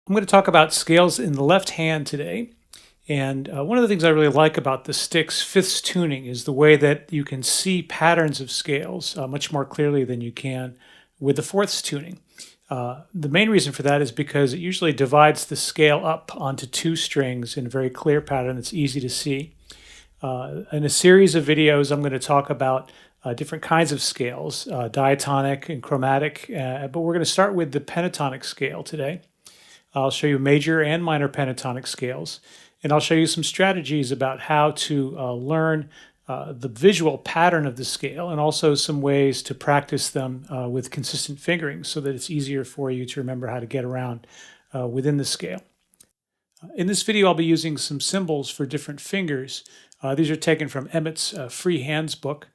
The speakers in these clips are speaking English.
I'm going to talk about scales in the left hand today. And one of the things I really like about the Stick's fifths tuning is the way that you can see patterns of scales much more clearly than you can with the fourths tuning. The main reason for that is because it usually divides the scale up onto two strings in a very clear pattern that's easy to see. In a series of videos, I'm going to talk about different kinds of scales, diatonic and chromatic, but we're going to start with the pentatonic scale today. I'll show you major and minor pentatonic scales, and I'll show you some strategies about how to learn the visual pattern of the scale, and also some ways to practice them with consistent fingerings so that it's easier for you to remember how to get around within the scale. In this video, I'll be using some symbols for different fingers. These are taken from Emmett's Free Hands book,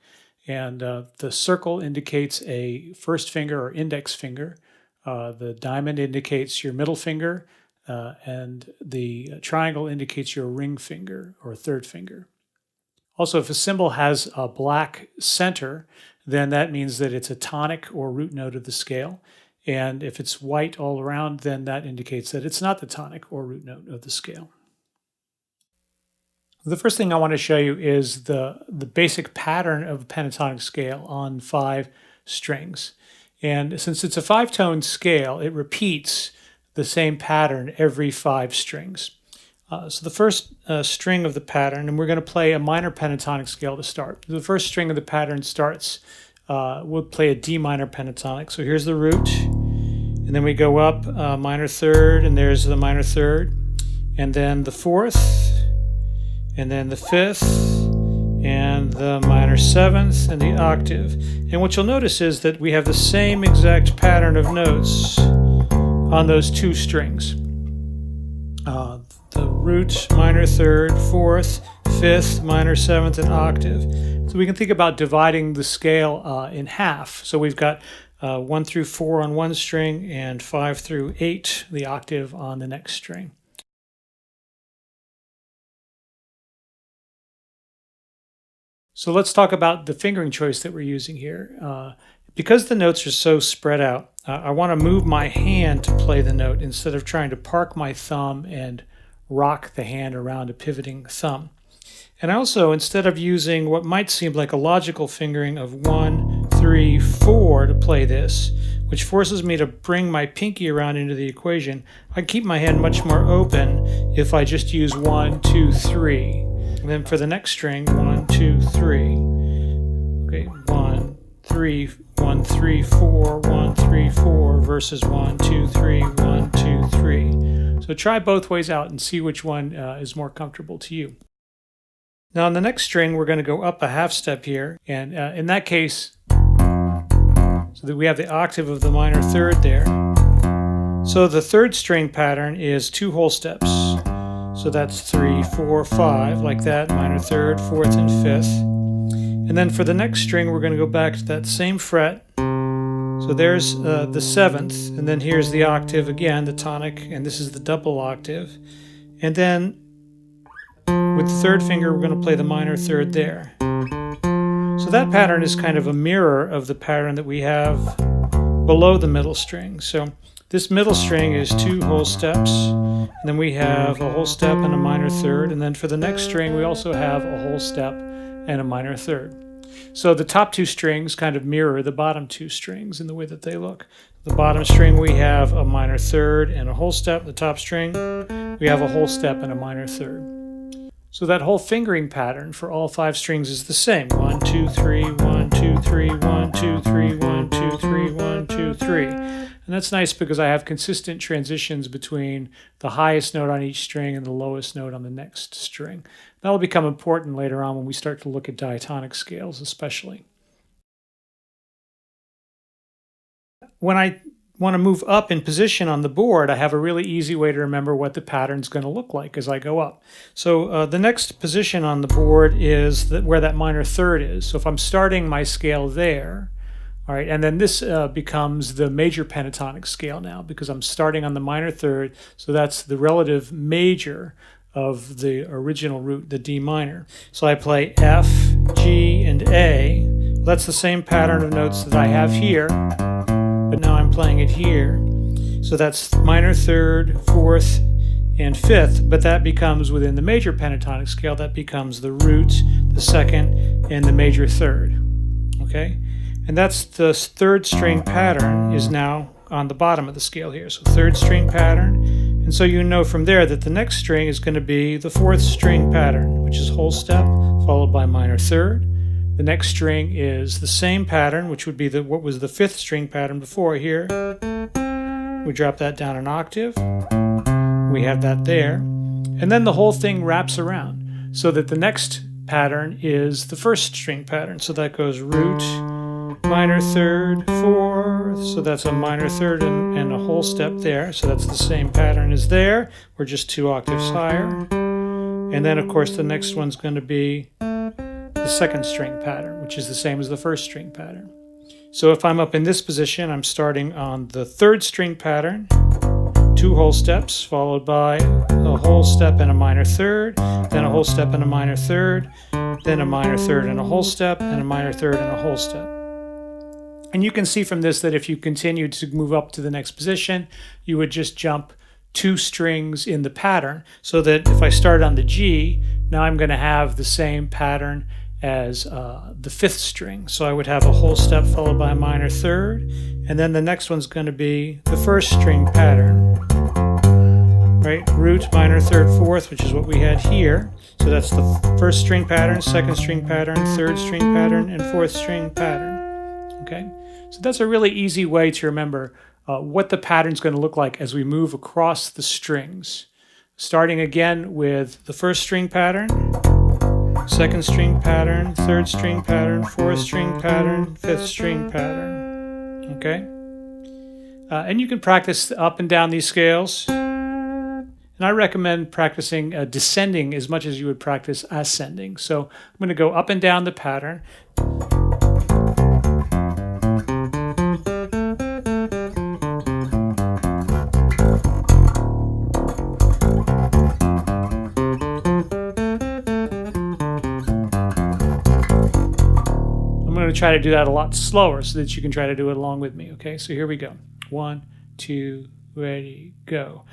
and the circle indicates a first finger or index finger. The diamond indicates your middle finger, and the triangle indicates your ring finger or third finger. Also, if a symbol has a black center, then that means that it's a tonic or root note of the scale. And if it's white all around, then that indicates that it's not the tonic or root note of the scale. The first thing I want to show you is the basic pattern of a pentatonic scale on 5 strings. And since it's a 5-tone scale, it repeats the same pattern every 5 strings. So the first string of the pattern, and we're going to play a minor pentatonic scale to start. The first string of the pattern starts, we'll play a D minor pentatonic. So here's the root, and then we go up minor third, and there's the minor third, and then the fourth, and then the fifth, and the minor seventh, and the octave. And what you'll notice is that we have the same exact pattern of notes on those 2 strings. The root, minor third, fourth, fifth, minor seventh, and octave. So we can think about dividing the scale in half. So we've got 1 through 4 on one string, and 5 through 8, the octave, on the next string. So let's talk about the fingering choice that we're using here. Because the notes are so spread out, I want to move my hand to play the note instead of trying to park my thumb and rock the hand around a pivoting thumb. And also, instead of using what might seem like a logical fingering of 1, 3, 4 to play this, which forces me to bring my pinky around into the equation, I keep my hand much more open if I just use 1, 2, 3. And then for the next string, 1, 2, 3. Okay, 1, 3, 1, 3, 4, 1, 3, 4 versus 1, 2, 3, 1, 2, 3. So try both ways out and see which one is more comfortable to you. Now on the next string, we're going to go up a half step here, and in that case, so that we have the octave of the minor third there. So the third string pattern is 2 whole steps. So that's 3, 4, 5, like that, minor third, fourth, and fifth. And then for the next string, we're going to go back to that same fret. So there's the seventh, and then here's the octave again, the tonic, and this is the double octave. And then with the third finger, we're going to play the minor third there. So that pattern is kind of a mirror of the pattern that we have below the middle string. So this middle string is 2 whole steps, and then we have a whole step and a minor third, and then for the next string we also have a whole step and a minor third. So the top 2 strings kind of mirror the bottom 2 strings in the way that they look. The bottom string we have a minor third and a whole step. The top string we have a whole step and a minor third. So that whole fingering pattern for all 5 strings is the same. 1, 2, 3, 1, 2, 3, 1, 2, 3, 1, 2, 3, 1, 2, 3. And that's nice because I have consistent transitions between the highest note on each string and the lowest note on the next string. That will become important later on when we start to look at diatonic scales especially. When I want to move up in position on the board, I have a really easy way to remember what the pattern's going to look like as I go up. So the next position on the board is where that minor third is. So if I'm starting my scale there, All right, and then this becomes the major pentatonic scale now because I'm starting on the minor third, so that's the relative major of the original root, the D minor. So I play F, G, and A. Well, that's the same pattern of notes that I have here, but now I'm playing it here. So that's minor third, fourth, and fifth, but that becomes within the major pentatonic scale, that becomes the root, the second, and the major third. Okay? And that's the third string pattern is now on the bottom of the scale here. So third string pattern. And so you know from there that the next string is going to be the fourth string pattern, which is whole step followed by minor third. The next string is the same pattern, which would be what was the fifth string pattern before here. We drop that down an octave. We have that there. And then the whole thing wraps around so that the next pattern is the first string pattern. So that goes root, minor third, fourth, so that's a minor third and a whole step there, so that's the same pattern as there, we're just 2 octaves higher. And then of course the next one's going to be the second string pattern, which is the same as the first string pattern. So if I'm up in this position, I'm starting on the third string pattern, 2 whole steps followed by a whole step and a minor third, then a whole step and a minor third, then a minor third and a whole step, and a minor third and a whole step. And you can see from this that if you continued to move up to the next position, you would just jump 2 strings in the pattern, so that if I start on the G, now I'm going to have the same pattern as the fifth string. So I would have a whole step followed by a minor third, and then the next one's going to be the first string pattern. Right? Root, minor third, fourth, which is what we had here. So that's the first string pattern, second string pattern, third string pattern, and fourth string pattern. Okay? So that's a really easy way to remember what the pattern's going to look like as we move across the strings. Starting again with the first string pattern, second string pattern, third string pattern, fourth string pattern, fifth string pattern. Okay? And you can practice up and down these scales. And I recommend practicing descending as much as you would practice ascending. So I'm going to go up and down the pattern. I'm going to try to do that a lot slower so that you can try to do it along with me. Okay, so here we go. 1, 2, ready, go.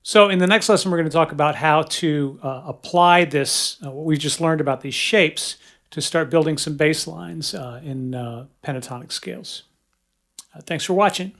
So in the next lesson, we're going to talk about how to apply this, what we've just learned about these shapes, to start building some bass lines in pentatonic scales. Thanks for watching.